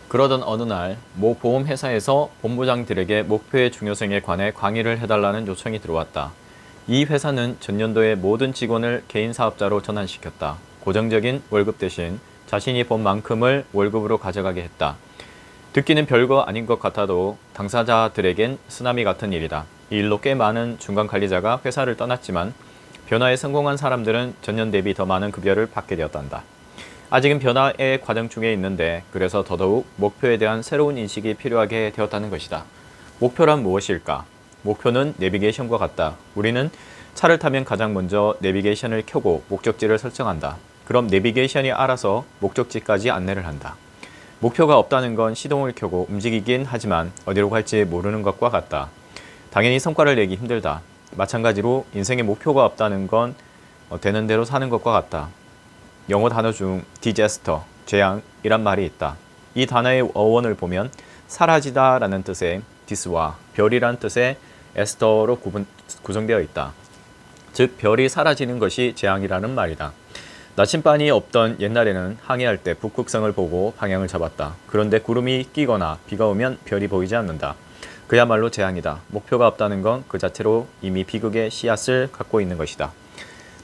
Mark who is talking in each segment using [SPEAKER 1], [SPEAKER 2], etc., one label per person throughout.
[SPEAKER 1] 그러던 어느 날 모 보험회사에서 본부장들에게 목표의 중요성에 관해 강의를 해달라는 요청이 들어왔다. 이 회사는 전년도에 모든 직원을 개인 사업자로 전환시켰다. 고정적인 월급 대신 자신이 번 만큼을 월급으로 가져가게 했다. 듣기는 별거 아닌 것 같아도 당사자들에겐 쓰나미 같은 일이다. 이 일로 꽤 많은 중간 관리자가 회사를 떠났지만 변화에 성공한 사람들은 전년 대비 더 많은 급여를 받게 되었단다. 아직은 변화의 과정 중에 있는데 그래서 더더욱 목표에 대한 새로운 인식이 필요하게 되었다는 것이다. 목표란 무엇일까? 목표는 내비게이션과 같다. 우리는 차를 타면 가장 먼저 내비게이션을 켜고 목적지를 설정한다. 그럼 내비게이션이 알아서 목적지까지 안내를 한다. 목표가 없다는 건 시동을 켜고 움직이긴 하지만 어디로 갈지 모르는 것과 같다. 당연히 성과를 내기 힘들다. 마찬가지로 인생에 목표가 없다는 건 되는 대로 사는 것과 같다. 영어 단어 중 disaster, 재앙이란 말이 있다. 이 단어의 어원을 보면 사라지다 라는 뜻의 this와 별이란 뜻의 ester로 구성되어 있다. 즉 별이 사라지는 것이 재앙이라는 말이다. 나침반이 없던 옛날에는 항해할 때 북극성을 보고 방향을 잡았다. 그런데 구름이 끼거나 비가 오면 별이 보이지 않는다. 그야말로 재앙이다. 목표가 없다는 건 그 자체로 이미 비극의 씨앗을 갖고 있는 것이다.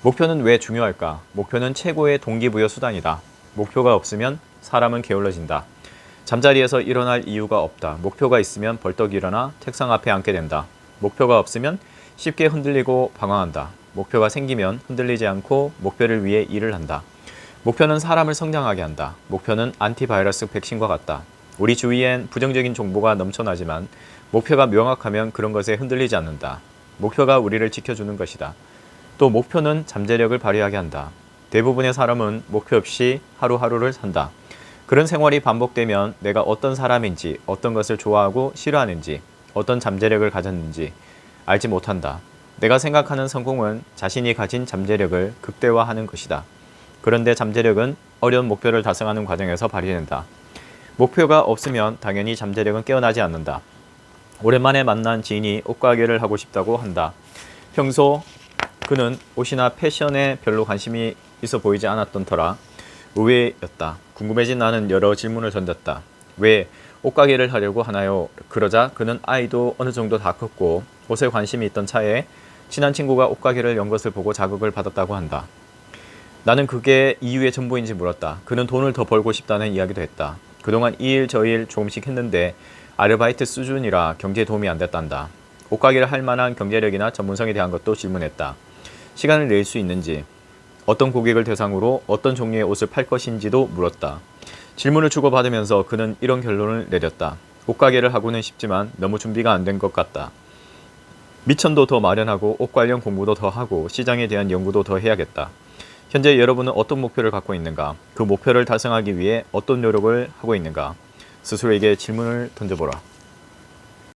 [SPEAKER 1] 목표는 왜 중요할까? 목표는 최고의 동기부여 수단이다. 목표가 없으면 사람은 게을러진다. 잠자리에서 일어날 이유가 없다. 목표가 있으면 벌떡 일어나 책상 앞에 앉게 된다. 목표가 없으면 쉽게 흔들리고 방황한다. 목표가 생기면 흔들리지 않고 목표를 위해 일을 한다. 목표는 사람을 성장하게 한다. 목표는 안티바이러스 백신과 같다. 우리 주위엔 부정적인 정보가 넘쳐나지만 목표가 명확하면 그런 것에 흔들리지 않는다. 목표가 우리를 지켜주는 것이다. 또 목표는 잠재력을 발휘하게 한다. 대부분의 사람은 목표 없이 하루하루를 산다. 그런 생활이 반복되면 내가 어떤 사람인지, 어떤 것을 좋아하고 싫어하는지, 어떤 잠재력을 가졌는지 알지 못한다. 내가 생각하는 성공은 자신이 가진 잠재력을 극대화하는 것이다. 그런데 잠재력은 어려운 목표를 달성하는 과정에서 발휘된다. 목표가 없으면 당연히 잠재력은 깨어나지 않는다. 오랜만에 만난 지인이 옷가게를 하고 싶다고 한다. 평소 그는 옷이나 패션에 별로 관심이 있어 보이지 않았던 터라 의외였다. 궁금해진 나는 여러 질문을 던졌다. 왜 옷가게를 하려고 하나요? 그러자 그는 아이도 어느 정도 다 컸고 옷에 관심이 있던 차에 친한 친구가 옷가게를 연 것을 보고 자극을 받았다고 한다. 나는 그게 이유의 전부인지 물었다. 그는 돈을 더 벌고 싶다는 이야기도 했다. 그동안 이 일 저 일 조금씩 했는데 아르바이트 수준이라 경제에 도움이 안 됐단다. 옷가게를 할 만한 경제력이나 전문성에 대한 것도 질문했다. 시간을 낼 수 있는지, 어떤 고객을 대상으로 어떤 종류의 옷을 팔 것인지도 물었다. 질문을 주고받으면서 그는 이런 결론을 내렸다. 옷가게를 하고는 싶지만 너무 준비가 안 된 것 같다. 미천도 더 마련하고 옷 관련 공부도 더 하고 시장에 대한 연구도 더 해야겠다. 현재 여러분은 어떤 목표를 갖고 있는가? 그 목표를 달성하기 위해 어떤 노력을 하고 있는가? 스스로에게 질문을 던져보라.